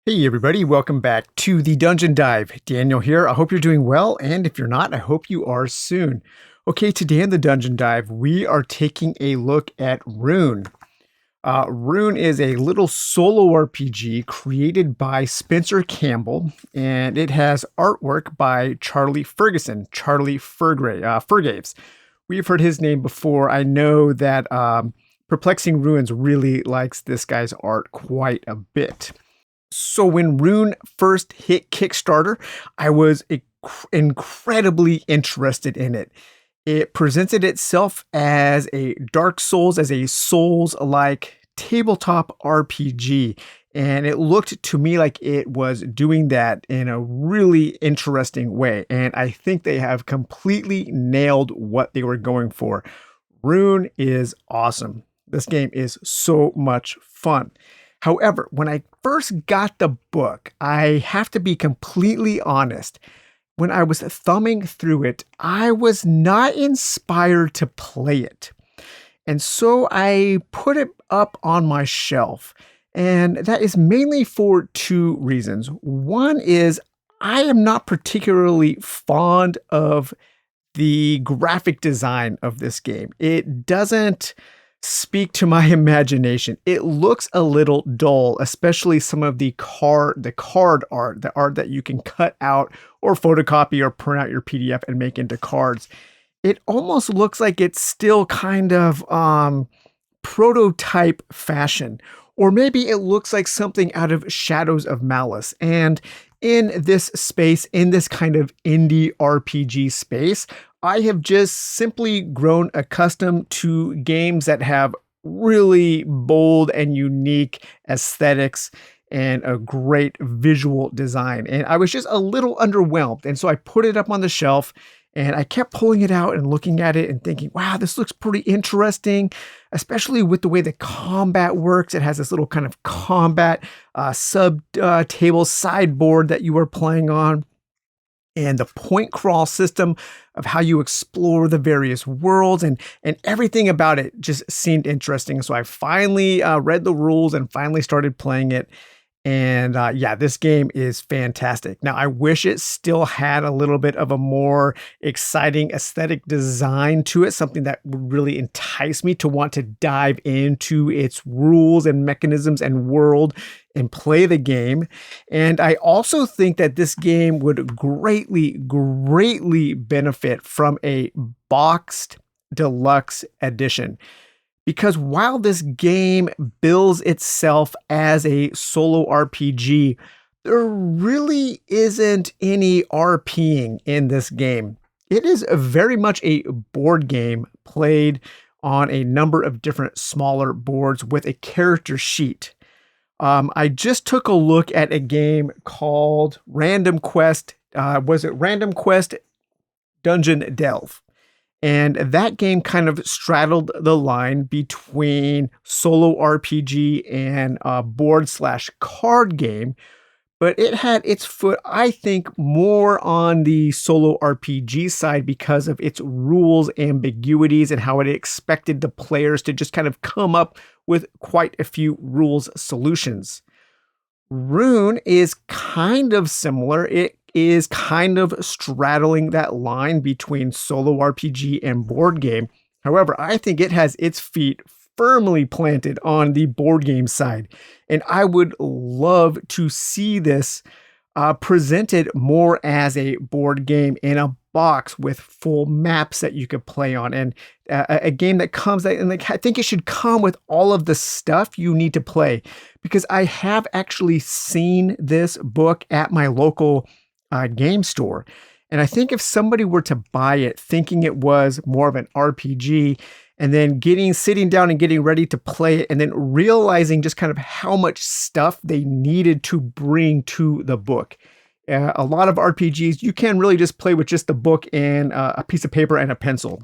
Hey everybody, welcome back to the Dungeon Dive. Daniel here. I hope you're doing well, and if you're not, I hope you are soon. Okay, today in the Dungeon Dive, we are taking a look at Rune. Rune is a little solo RPG created by Spencer Campbell, and it has artwork by Charlie Fergaves. We've heard his name before. I know that Perplexing Ruins really likes this guy's art quite a bit. So when Rune first hit Kickstarter, I was incredibly interested in it. It presented itself as a Dark Souls, as a Souls-like tabletop RPG, and it looked to me like it was doing that in a really interesting way. And I think they have completely nailed what they were going for. Rune is awesome. This game is so much fun. However, when I first got the book, I have to be completely honest. When I was thumbing through it, I was not inspired to play it. And so I put it up on my shelf. And that is mainly for two reasons. One is I am not particularly fond of the graphic design of this game. It doesn't speak to my imagination. It looks a little dull, especially some of the card art, the art that you can cut out or photocopy or print out your PDF and make into cards. It almost looks like it's still kind of prototype fashion, or maybe it looks like something out of Shadows of Malice. And in this space, in this kind of indie RPG space, I have just simply grown accustomed to games that have really bold and unique aesthetics and a great visual design. And I was just a little underwhelmed. And so I put it up on the shelf and I kept pulling it out and looking at it and thinking, wow, this looks pretty interesting, especially with the way the combat works. It has this little kind of combat table sideboard that you are playing on, and the point crawl system of how you explore the various worlds, and everything about it just seemed interesting. So I finally read the rules and finally started playing it. And yeah, this game is fantastic. Now, I wish it still had a little bit of a more exciting aesthetic design to it, something that would really entice me to want to dive into its rules and mechanisms and world and play the game. And I also think that this game would greatly benefit from a boxed deluxe edition. Because while this game bills itself as a solo RPG, there really isn't any RPing in this game. It is very much a board game played on a number of different smaller boards with a character sheet. I just took a look at a game called Random Quest. Was it Random Quest Dungeon Delve? And that game kind of straddled the line between solo RPG and board/card game, but it had its foot, I think, more on the solo RPG side because of its rules ambiguities and how it expected the players to just kind of come up with quite a few rules solutions. Rune is kind of similar. It is kind of straddling that line between solo RPG and board game. However, I think it has its feet firmly planted on the board game side. And I would love to see this presented more as a board game in a box with full maps that you could play on, and a game that comes and like, I think it should come with all of the stuff you need to play, because I have actually seen this book at my local game store. And I think if somebody were to buy it thinking it was more of an RPG, and then sitting down and getting ready to play it, and then realizing just kind of how much stuff they needed to bring to the book. A lot of RPGs, you can really just play with just the book and a piece of paper and a pencil.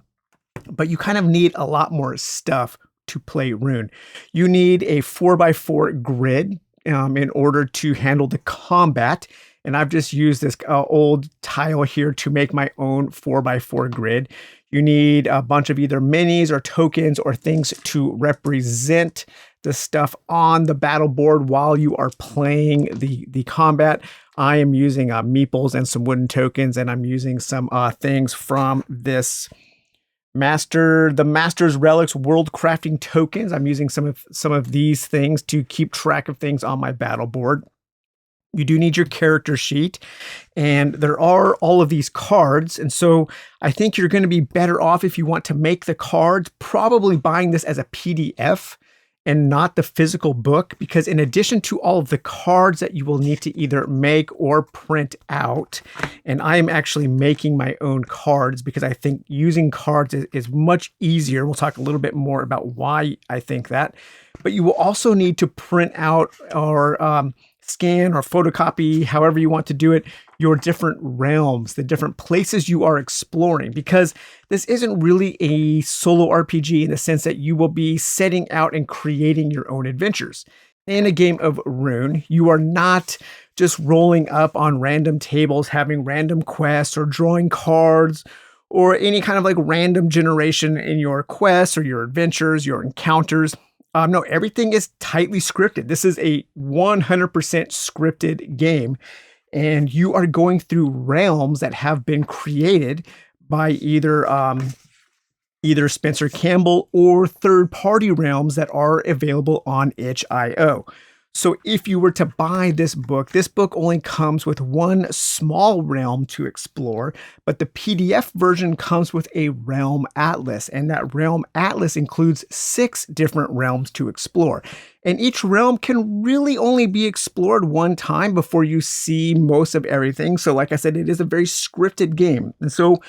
But you kind of need a lot more stuff to play Rune. You need a 4x4 grid in order to handle the combat. And I've just used this old tile here to make my own 4x4 grid. You need a bunch of either minis or tokens or things to represent the stuff on the battle board while you are playing the combat. I am using meeples and some wooden tokens, and I'm using some things from this the Master's Relics World Crafting tokens. I'm using some of these things to keep track of things on my battle board. You do need your character sheet, and there are all of these cards. And so I think you're going to be better off if you want to make the cards, probably buying this as a PDF and not the physical book, because in addition to all of the cards that you will need to either make or print out, and I am actually making my own cards because I think using cards is much easier. We'll talk a little bit more about why I think that, but you will also need to print out or scan or photocopy, however you want to do it, your different realms, the different places you are exploring, because this isn't really a solo RPG in the sense that you will be setting out and creating your own adventures. In a game of Rune, you are not just rolling up on random tables, having random quests or drawing cards or any kind of like random generation in your quests or your adventures, your encounters. No, everything is tightly scripted. This is a 100% scripted game, and you are going through realms that have been created by either Spencer Campbell or third-party realms that are available on itch.io. So if you were to buy this book only comes with one small realm to explore, but the PDF version comes with a realm atlas, and that realm atlas includes 6 different realms to explore. And each realm can really only be explored one time before you see most of everything. So like I said, it is a very scripted game. And so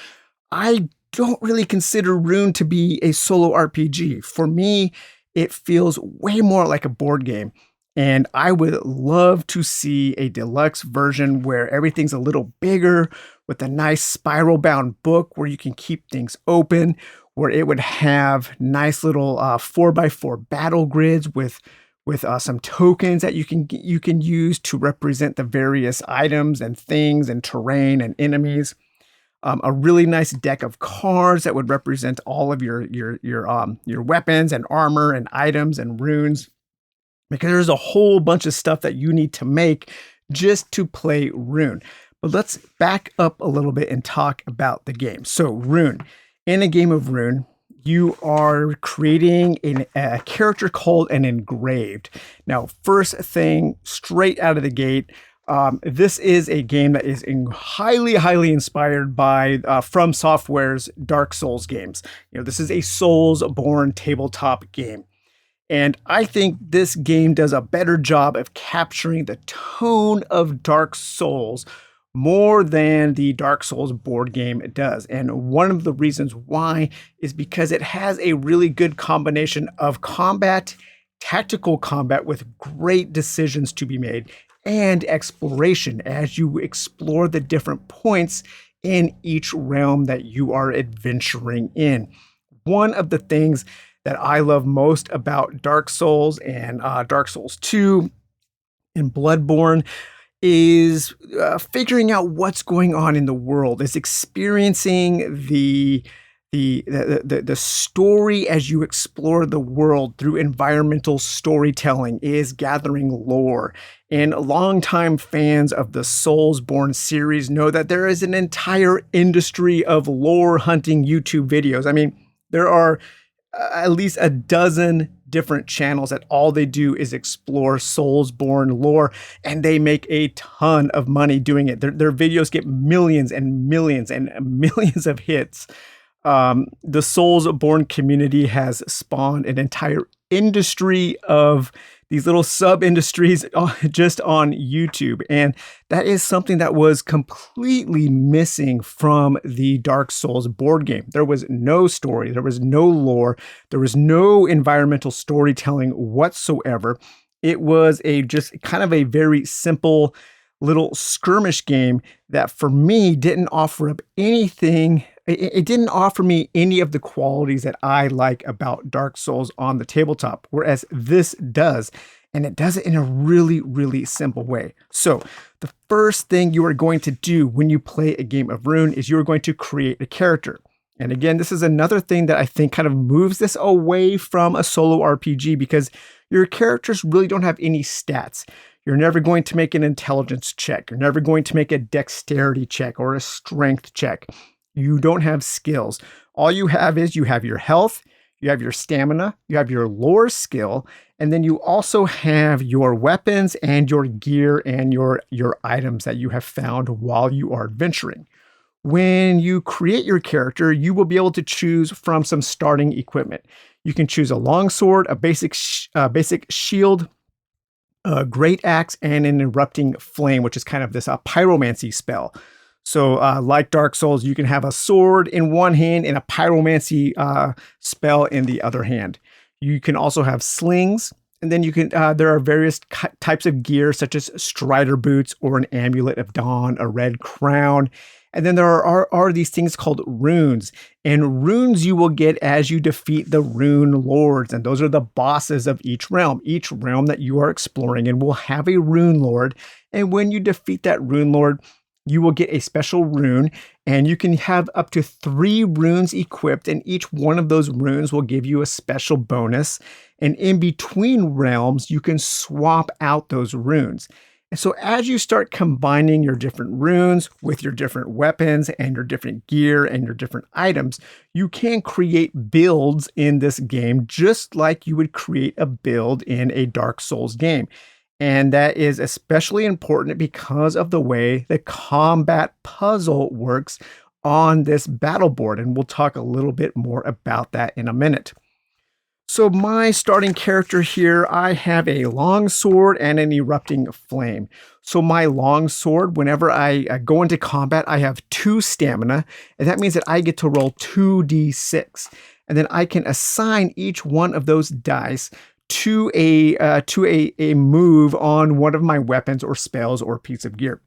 I don't really consider Rune to be a solo RPG. For me, it feels way more like a board game. And I would love to see a deluxe version where everything's a little bigger with a nice spiral bound book where you can keep things open, where it would have nice little 4x4 battle grids with some tokens that you can use to represent the various items and things and terrain and enemies. A really nice deck of cards that would represent all of your weapons and armor and items and runes, because there's a whole bunch of stuff that you need to make just to play Rune. But let's back up a little bit and talk about the game. So Rune, in a game of Rune, you are creating a character called an Engraved. Now, first thing, straight out of the gate, this is a game that is highly inspired by From Software's Dark Souls games. This is a Souls-born tabletop game. And I think this game does a better job of capturing the tone of Dark Souls more than the Dark Souls board game does. And one of the reasons why is because it has a really good combination of combat, tactical combat with great decisions to be made, and exploration as you explore the different points in each realm that you are adventuring in. One of the things that I love most about Dark Souls and Dark Souls 2 and Bloodborne is figuring out what's going on in the world, is experiencing the story as you explore the world through environmental storytelling, is gathering lore. And longtime fans of the Soulsborne series know that there is an entire industry of lore hunting YouTube videos. I mean, there are at least a dozen different channels that all they do is explore Soulsborne lore, and they make a ton of money doing it. Their videos get millions and millions and millions of hits. The Soulsborne community has spawned an entire industry of these little sub-industries just on YouTube. And that is something that was completely missing from the Dark Souls board game. There was no story, there was no lore, there was no environmental storytelling whatsoever. It was just kind of a very simple little skirmish game that for me didn't offer up anything. It didn't offer me any of the qualities that I like about Dark Souls on the tabletop, whereas this does, and it does it in a really simple way. So the first thing you are going to do when you play a game of Rune is you are going to create a character. And again, this is another thing that I think kind of moves this away from a solo RPG because your characters really don't have any stats. You're never going to make an intelligence check. You're never going to make a dexterity check or a strength check. You don't have skills. All you have is you have your health, you have your stamina, you have your lore skill, and then you also have your weapons and your gear and your items that you have found while you are adventuring. When you create your character, you will be able to choose from some starting equipment. You can choose a longsword, a basic shield, a great axe, and an erupting flame, which is kind of this pyromancy spell. So like Dark Souls, you can have a sword in one hand and a pyromancy spell in the other hand. You can also have slings, and then you can there are various types of gear such as strider boots or an amulet of dawn, a red crown. And then there are these things called runes. And runes you will get as you defeat the rune lords. And those are the bosses of each realm. Each realm that you are exploring and will have a rune lord. And when you defeat that rune lord, you will get a special rune. And you can have up to 3 runes equipped. And each one of those runes will give you a special bonus. And in between realms, you can swap out those runes. And so as you start combining your different runes with your different weapons and your different gear and your different items, you can create builds in this game just like you would create a build in a Dark Souls game. And that is especially important because of the way the combat puzzle works on this battle board. And we'll talk a little bit more about that in a minute. So my starting character here, I have a longsword and an erupting flame. So my longsword, whenever I go into combat, I have 2 stamina, and that means that I get to roll 2d6. And then I can assign each one of those dice to a move on one of my weapons or spells or piece of gear.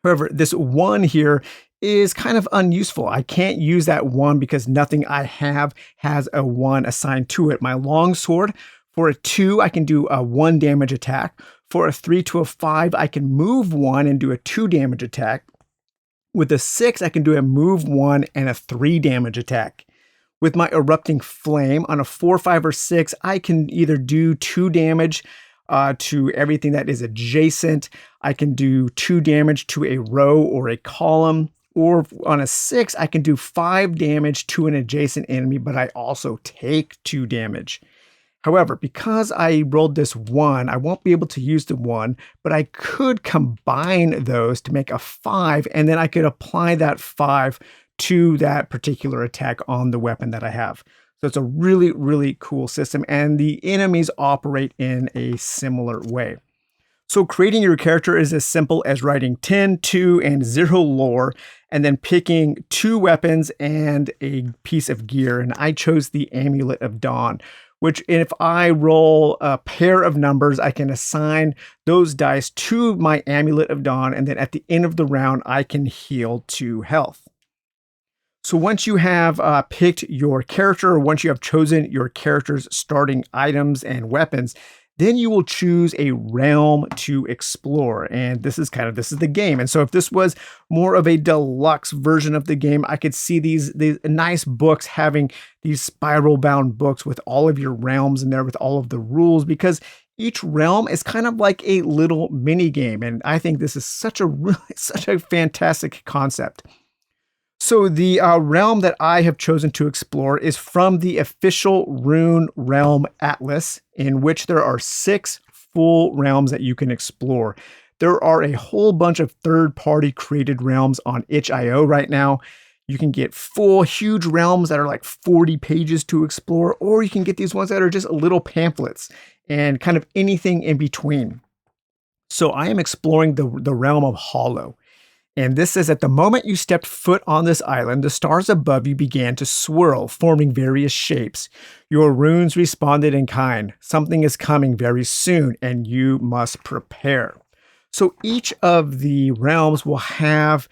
However, this 1 here is kind of unuseful. I can't use that 1 because nothing I have has a 1 assigned to it. My longsword, for a 2, I can do a 1 damage attack. For a 3 to a 5, I can move 1 and do a 2 damage attack. With a 6, I can do a move 1 and a 3 damage attack. With my erupting flame, on a 4, 5, or 6, I can either do 2 damage to everything that is adjacent. I can do 2 damage to a row or a column. Or on a 6, I can do 5 damage to an adjacent enemy, but I also take 2 damage. However, because I rolled this 1, I won't be able to use the 1, but I could combine those to make a 5, and then I could apply that 5 to that particular attack on the weapon that I have. So it's a really, really cool system, and the enemies operate in a similar way. So creating your character is as simple as writing 10, 2, and 0 lore, and then picking 2 weapons and a piece of gear. And I chose the Amulet of Dawn, which if I roll a pair of numbers, I can assign those dice to my Amulet of Dawn, and then at the end of the round, I can heal 2 health. So once you have picked your character, or once you have chosen your character's starting items and weapons, then you will choose a realm to explore. And this is the game. And so if this was more of a deluxe version of the game, I could see these nice books having these spiral bound books with all of your realms in there with all of the rules, because each realm is kind of like a little mini game. And I think this is such a fantastic concept. So the realm that I have chosen to explore is from the official Rune Realm Atlas, in which there are 6 full realms that you can explore. There are a whole bunch of third-party created realms on itch.io right now. You can get full, huge realms that are like 40 pages to explore, or you can get these ones that are just little pamphlets and kind of anything in between. So I am exploring the realm of Hollow. And this says, at the moment you stepped foot on this island, the stars above you began to swirl, forming various shapes. Your runes responded in kind. Something is coming very soon, and you must prepare. So each of the realms will have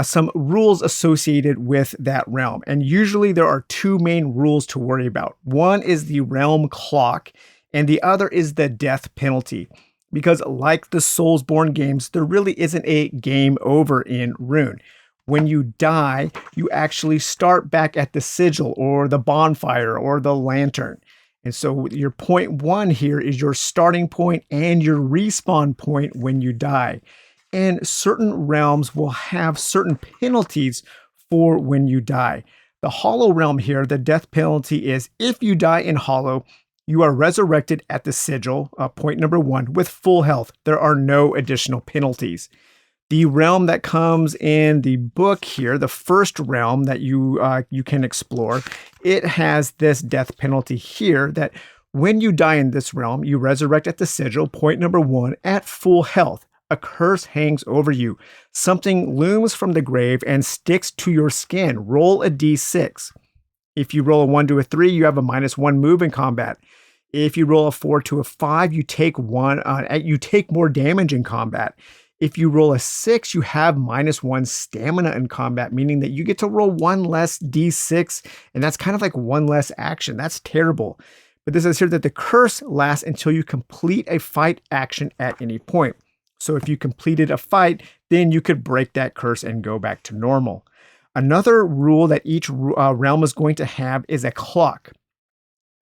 some rules associated with that realm. And usually there are 2 main rules to worry about. One is the realm clock, and the other is the death penalty. Because like the Soulsborne games, there really isn't a game over in Rune. When you die, you actually start back at the sigil or the bonfire or the lantern. And so your point one here is your starting point and your respawn point when you die. And certain realms will have certain penalties for when you die. The Hollow realm here, the death penalty is if you die in Hollow, you are resurrected at the sigil, point number one, with full health. There are no additional penalties. The realm that comes in the book here, the first realm that you can explore, it has this death penalty here that when you die in this realm, you resurrect at the sigil, point number one, at full health. A curse hangs over you. Something looms from the grave and sticks to your skin. Roll a d6. If you roll a 1 to a 3, you have a -1 move in combat. If you roll a 4 to a 5, you take more damage in combat. If you roll a 6, you have -1 stamina in combat, meaning that you get to roll 1 less d6, and that's kind of like 1 less action. That's terrible. But this says here that the curse lasts until you complete a fight action at any point. So if you completed a fight, then you could break that curse and go back to normal. Another rule that each realm is going to have is a clock.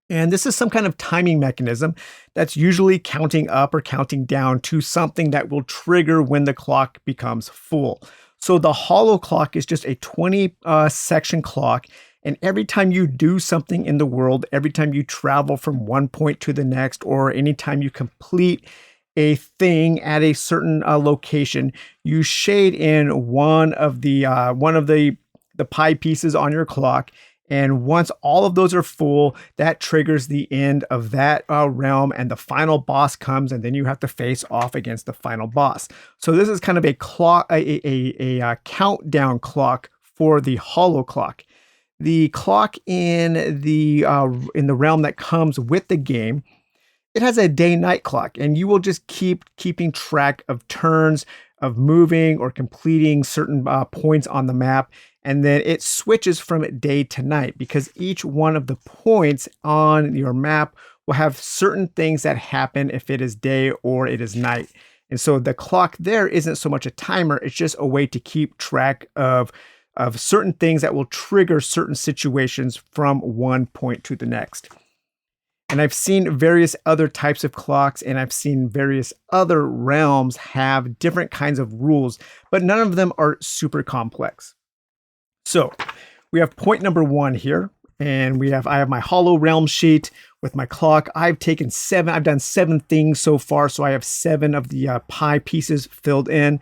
And this is some kind of timing mechanism that's usually counting up or counting down to something that will trigger when the clock becomes full. So the Hollow clock is just a 20 section clock. And every time you do something in the world, every time you travel from one point to the next, or anytime you complete a thing at a certain location, you shade in one of the pie pieces on your clock. And once all of those are full, that triggers the end of that realm, and the final boss comes, and then you have to face off against the final boss. So this is kind of a clock, a countdown clock for the Hollow clock. The clock in the realm that comes with the game, it has a day-night clock, and you will just keeping track of turns, of moving or completing certain points on the map. And then it switches from day to night, because each one of the points on your map will have certain things that happen if it is day or it is night. And so the clock there isn't so much a timer, it's just a way to keep track of certain things that will trigger certain situations from one point to the next. And I've seen various other types of clocks, and I've seen various other realms have different kinds of rules, but none of them are super complex. So we have point number one here, and I have my Hollow realm sheet with my clock. I've done 7 things so far, so I have 7 of the pie pieces filled in.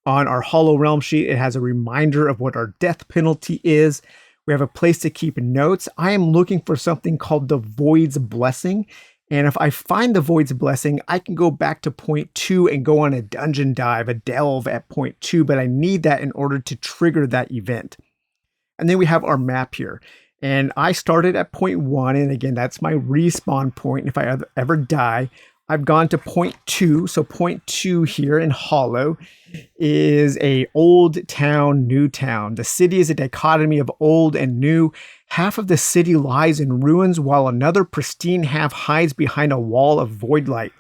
On our Hollow realm sheet, it has a reminder of what our death penalty is. We have a place to keep notes. I am looking for something called the Void's Blessing. And if I find the Void's Blessing, I can go back to point 2 and go on a dungeon dive, a delve at point 2, but I need that in order to trigger that event. And then we have our map here. And I started at point 1, and again, that's my respawn point if I ever die. I've gone to point 2. So point 2 here in Hollow is a old town, new town. The city is a dichotomy of old and new. Half of the city lies in ruins, while another pristine half hides behind a wall of void light.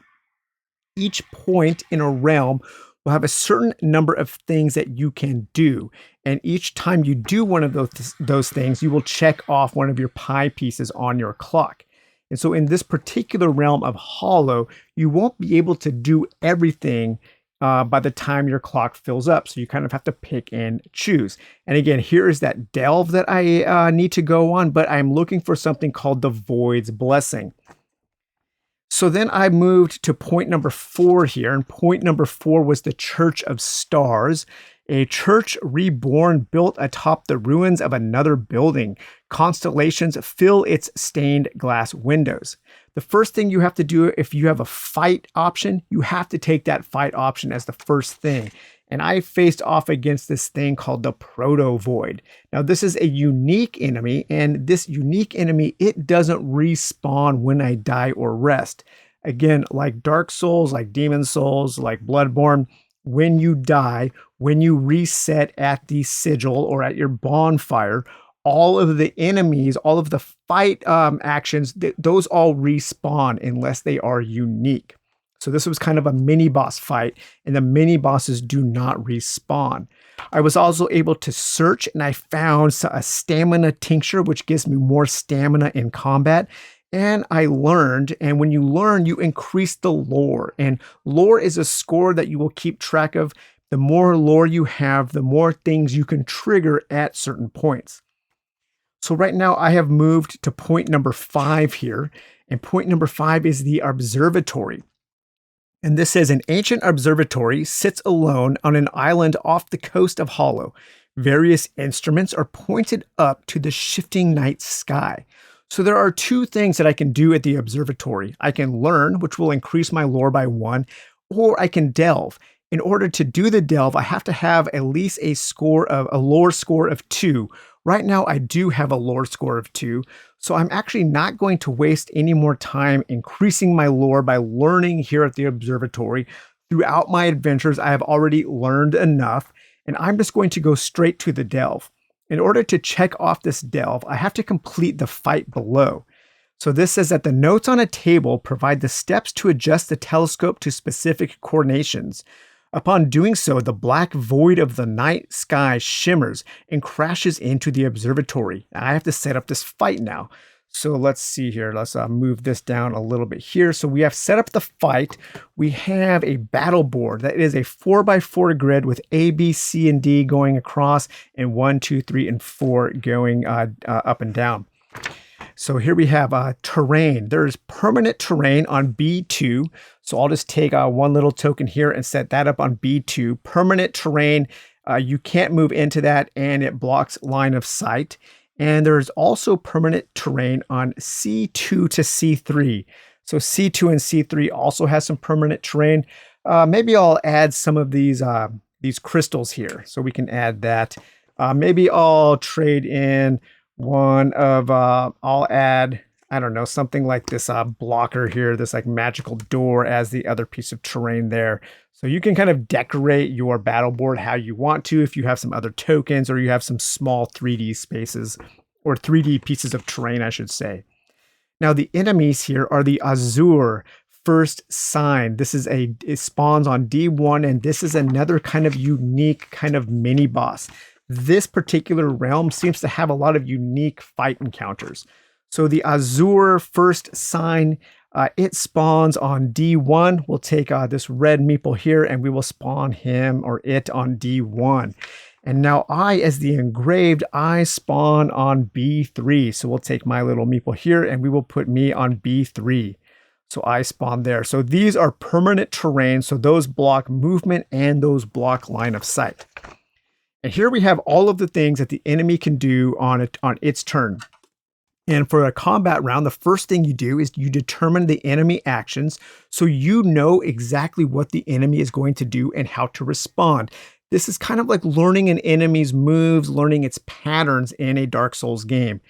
Each point in a realm will have a certain number of things that you can do. And each time you do one of those things, you will check off one of your pie pieces on your clock. And so in this particular realm of Hollow, you won't be able to do everything by the time your clock fills up. So you kind of have to pick and choose. And again, here is that delve that I need to go on, but I'm looking for something called the Void's Blessing. So then I moved to point number 4 here, and point number 4 was the Church of Stars, a church reborn built atop the ruins of another building. Constellations fill its stained glass windows. The first thing you have to do, if you have a fight option, you have to take that fight option as the first thing. And I faced off against this thing called the Proto Void. Now, this is a unique enemy, and this unique enemy, it doesn't respawn when I die or rest. Again, like Dark Souls, like Demon Souls, like Bloodborne, when you die, when you reset at the sigil or at your bonfire, all of the enemies, all of the fight actions, those all respawn unless they are unique. So this was kind of a mini boss fight, and the mini bosses do not respawn. I was also able to search, and I found a stamina tincture, which gives me more stamina in combat. And I learned, and when you learn, you increase the lore. And lore is a score that you will keep track of. The more lore you have, the more things you can trigger at certain points. So right now I have moved to point number 5 here. And point number 5 is the observatory. And this says an ancient observatory sits alone on an island off the coast of Hollow. Various instruments are pointed up to the shifting night sky. So there are 2 things that I can do at the observatory. I can learn, which will increase my lore by 1, or I can delve. In order to do the delve, I have to have at least a lore score of 2. Right now, I do have a lore score of 2, so I'm actually not going to waste any more time increasing my lore by learning here at the observatory. Throughout my adventures, I have already learned enough, and I'm just going to go straight to the delve. In order to check off this delve, I have to complete the fight below. So this says that the notes on a table provide the steps to adjust the telescope to specific coordinations. Upon doing so, the black void of the night sky shimmers and crashes into the observatory. I have to set up this fight now. So let's see here. Let's move this down a little bit here. So we have set up the fight. We have a battle board that is a 4x4 grid with A, B, C, and D going across, and 1, 2, 3, and 4 going up and down. So here we have terrain. There's permanent terrain on B2. So I'll just take one little token here and set that up on B2. Permanent terrain, you can't move into that, and it blocks line of sight. And there's also permanent terrain on C2 to C3. So C2 and C3 also has some permanent terrain. Maybe I'll add some of these crystals here, so we can add that. Maybe I'll trade in one of, I'll add, I don't know, something like this blocker here, this like magical door as the other piece of terrain there. So you can kind of decorate your battle board how you want to if you have some other tokens or you have some small 3D spaces or 3D pieces of terrain, I should say. Now the enemies here are the Azure first sign. This is it spawns on D1, and this is another kind of unique kind of mini boss. This particular realm seems to have a lot of unique fight encounters. So the Azure first sign, it spawns on D1. We'll take this red meeple here, and we will spawn him or it on D1. And now I, as the Engraved, I spawn on B3. So we'll take my little meeple here, and we will put me on B3. So I spawn there. So these are permanent terrain. So those block movement and those block line of sight. And here we have all of the things that the enemy can do on its turn. And for a combat round, the first thing you do is you determine the enemy actions so you know exactly what the enemy is going to do and how to respond. This is kind of like learning an enemy's moves, learning its patterns in a Dark Souls game.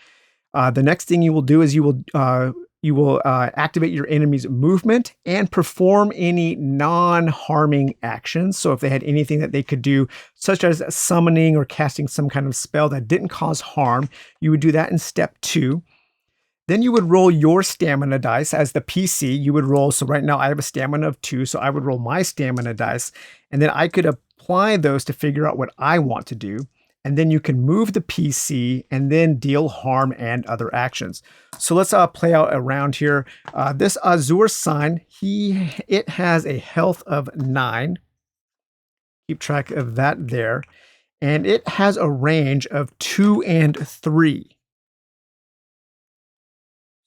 The next thing you will do is you will activate your enemy's movement and perform any non-harming actions. So if they had anything that they could do, such as summoning or casting some kind of spell that didn't cause harm, you would do that in step 2. Then you would roll your stamina dice as the PC. You would roll, so right now I have a stamina of 2, so I would roll my stamina dice, and then I could apply those to figure out what I want to do. And then you can move the PC and then deal harm and other actions. So let's play out around here. This Azure sign, it has a health of 9. Keep track of that there. And it has a range of 2 and 3.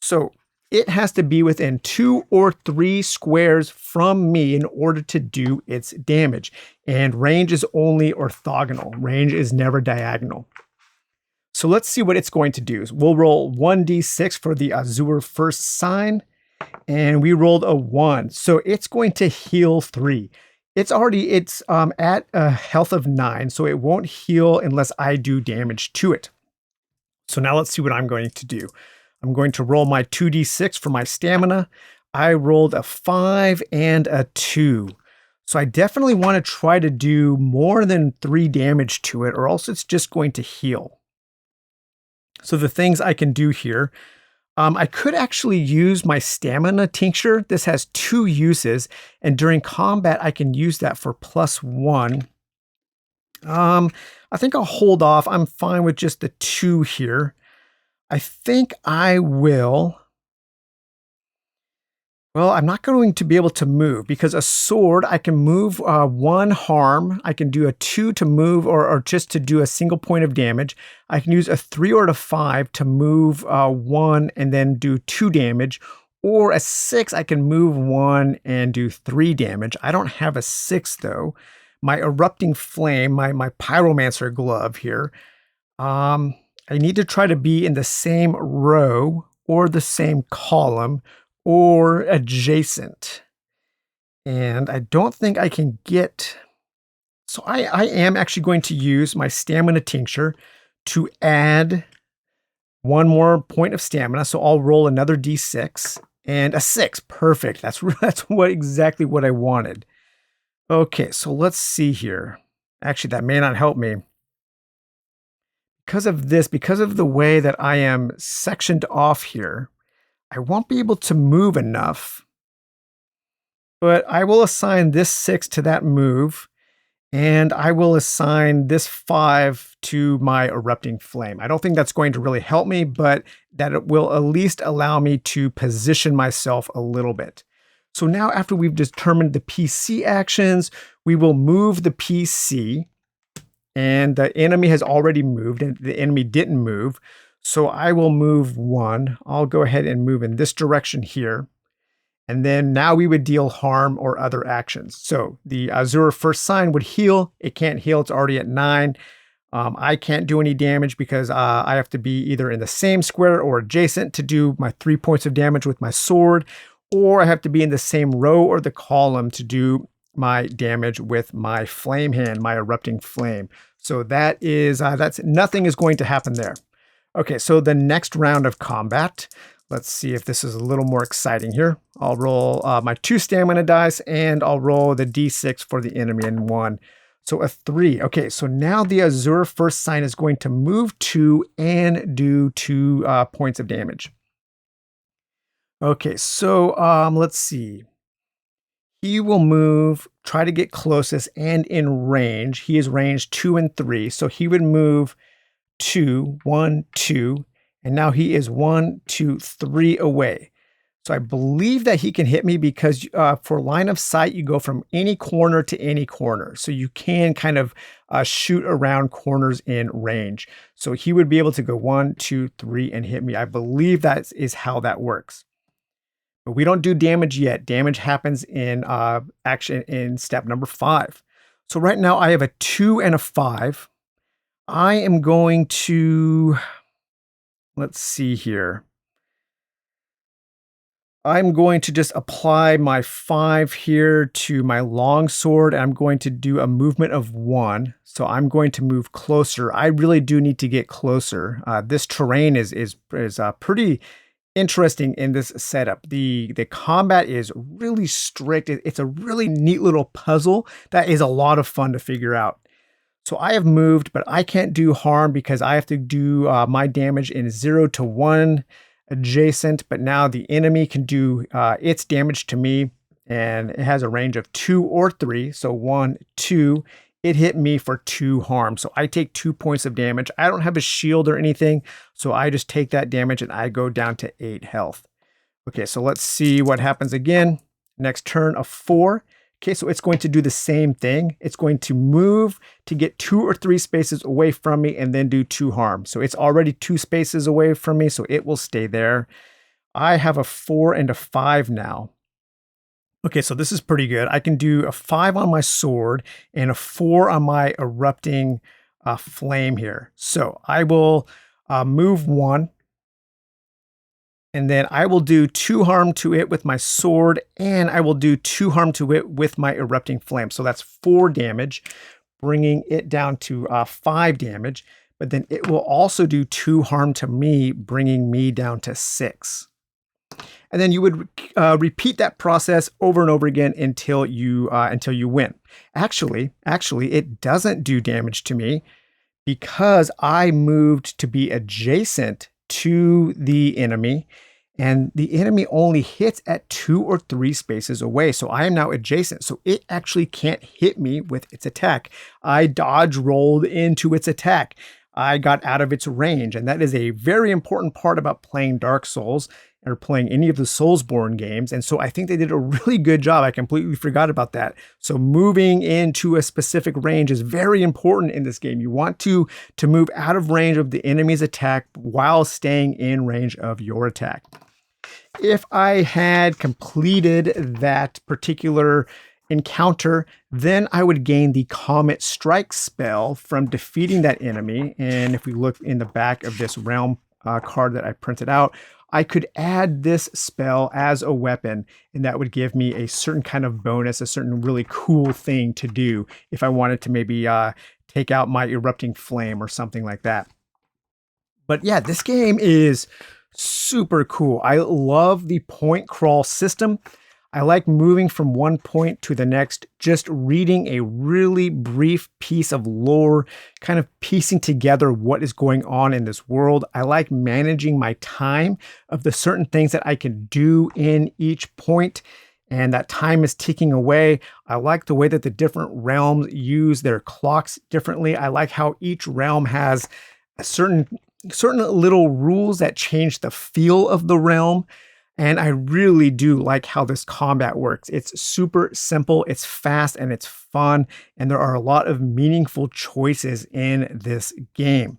So it has to be within 2 or 3 squares from me in order to do its damage. And range is only orthogonal. Range is never diagonal. So let's see what it's going to do. We'll roll 1d6 for the Azure first sign. And we rolled a 1. So it's going to heal 3. It's at a health of 9. So it won't heal unless I do damage to it. So now let's see what I'm going to do. I'm going to roll my 2d6 for my stamina. I rolled a 5 and a 2. So I definitely want to try to do more than 3 damage to it, or else it's just going to heal. So the things I can do here, I could actually use my stamina tincture. This has 2 uses, and during combat, I can use that for +1. I think I'll hold off. I'm fine with just the 2 here. I think I will. Well, I'm not going to be able to move because a sword, I can move 1 harm. I can do a 2 to move or just to do a single point of damage. I can use a 3 or a 5 to move 1 and then do 2 damage. Or a 6, I can move 1 and do 3 damage. I don't have a 6 though. My erupting flame, my pyromancer glove here. I need to try to be in the same row or the same column or adjacent. And I don't think I can get... So I am actually going to use my stamina tincture to add 1 more point of stamina. So I'll roll another d6 and a 6. Perfect. That's exactly what I wanted. Okay, so let's see here. Actually, that may not help me. Because of this, because of the way that I am sectioned off here, I won't be able to move enough, but I will assign this 6 to that move, and I will assign this 5 to my erupting flame. I don't think that's going to really help me, but that it will at least allow me to position myself a little bit. So now after we've determined the PC actions, we will move the PC, and the enemy has already moved, and the enemy didn't move. So I will move 1. I'll go ahead and move in this direction here. And then now we would deal harm or other actions. So the Azure First Sign would heal. It can't heal. It's already at 9. I can't do any damage because I have to be either in the same square or adjacent to do my 3 points of damage with my sword, or I have to be in the same row or the column to do my damage with my flame hand, my erupting flame. So that is, nothing is going to happen there. Okay, so the next round of combat, let's see if this is a little more exciting here. I'll roll my 2 stamina dice, and I'll roll the d6 for the enemy in 1. So a 3. Okay, so now the Azure First Sign is going to move 2 and do 2 points of damage. Okay, so let's see. He will move, try to get closest and in range. He is range 2 and 3, so he would move 2, 1, 2, and now he is 1, 2, 3 away. So I believe that he can hit me because for line of sight, you go from any corner to any corner. So you can kind of shoot around corners in range. So he would be able to go 1, 2, 3 and hit me. I believe that is how that works. But we don't do damage yet. Damage happens in action in step number 5. So right now I have a 2 and a 5. I am going to, let's see here. I'm going to just apply my 5 here to my long sword. I'm going to do a movement of 1. So I'm going to move closer. I really do need to get closer. This terrain is pretty interesting in this setup. The combat is really strict. It's a really neat little puzzle that is a lot of fun to figure out. So I have moved, but I can't do harm because I have to do my damage in 0 to 1 adjacent, but now the enemy can do its damage to me, and it has a range of 2 or 3. So 1, 2, it hit me for 2 harm. So I take 2 points of damage. I don't have a shield or anything, so I just take that damage and I go down to 8 health. Okay, so let's see what happens again. Next turn of 4. Okay, so it's going to do the same thing. It's going to move to get 2 or 3 spaces away from me and then do 2 harm. So it's already 2 spaces away from me, so it will stay there. I have a 4 and a 5 now. Okay, so this is pretty good. I can do a 5 on my sword and a 4 on my erupting flame here. So I will move 1. And then I will do 2 harm to it with my sword, and I will do 2 harm to it with my erupting flame. So that's 4 damage, bringing it down to 5 damage. But then it will also do 2 harm to me, bringing me down to 6. And then you would repeat that process over and over again until you win. Actually, it doesn't do damage to me because I moved to be adjacent to the enemy, and the enemy only hits at 2 or 3 spaces away. So I am now adjacent. So it actually can't hit me with its attack. I dodge rolled into its attack. I got out of its range. And that is a very important part about playing Dark Souls or playing any of the Soulsborne games. And so I think they did a really good job. I completely forgot about that. So moving into a specific range is very important in this game. You want to move out of range of the enemy's attack while staying in range of your attack. If I had completed that particular encounter, then I would gain the Comet Strike spell from defeating that enemy. And if we look in the back of this realm card that I printed out, I could add this spell as a weapon, and that would give me a certain kind of bonus, a certain really cool thing to do if I wanted to maybe take out my erupting flame or something like that. But yeah, this game is super cool. I love the point crawl system. I like moving from one point to the next, just reading a really brief piece of lore, kind of piecing together what is going on in this world. I like managing my time of the certain things that I can do in each point, and that time is ticking away. I like the way that the different realms use their clocks differently. I like how each realm has a certain little rules that change the feel of the realm. And I really do like how this combat works. It's super simple, it's fast, and it's fun. And there are a lot of meaningful choices in this game.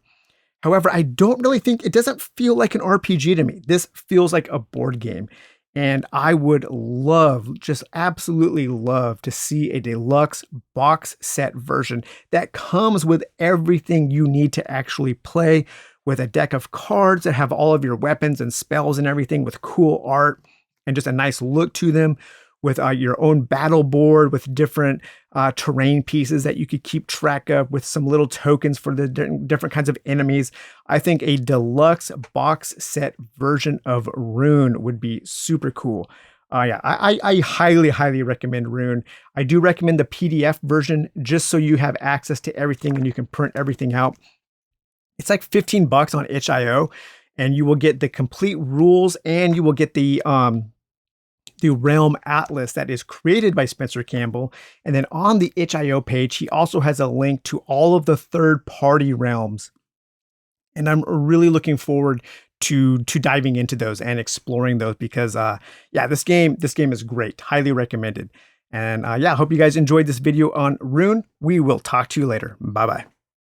However, I don't really think, it doesn't feel like an RPG to me. This feels like a board game. And I would love, just absolutely love to see a deluxe box set version that comes with everything you need to actually play, with a deck of cards that have all of your weapons and spells and everything, with cool art and just a nice look to them, with your own battle board with different terrain pieces that you could keep track of, with some little tokens for the different kinds of enemies. I think a deluxe box set version of Rune would be super cool. Yeah, I highly, highly recommend Rune. I do recommend the PDF version just so you have access to everything and you can print everything out. It's like $15 on itch.io, and you will get the complete rules, and you will get the Realm Atlas that is created by Spencer Campbell. And then on the itch.io page, he also has a link to all of the third-party realms. And I'm really looking forward to diving into those and exploring those because, yeah, this game is great. Highly recommended. And yeah, I hope you guys enjoyed this video on Rune. We will talk to you later. Bye-bye.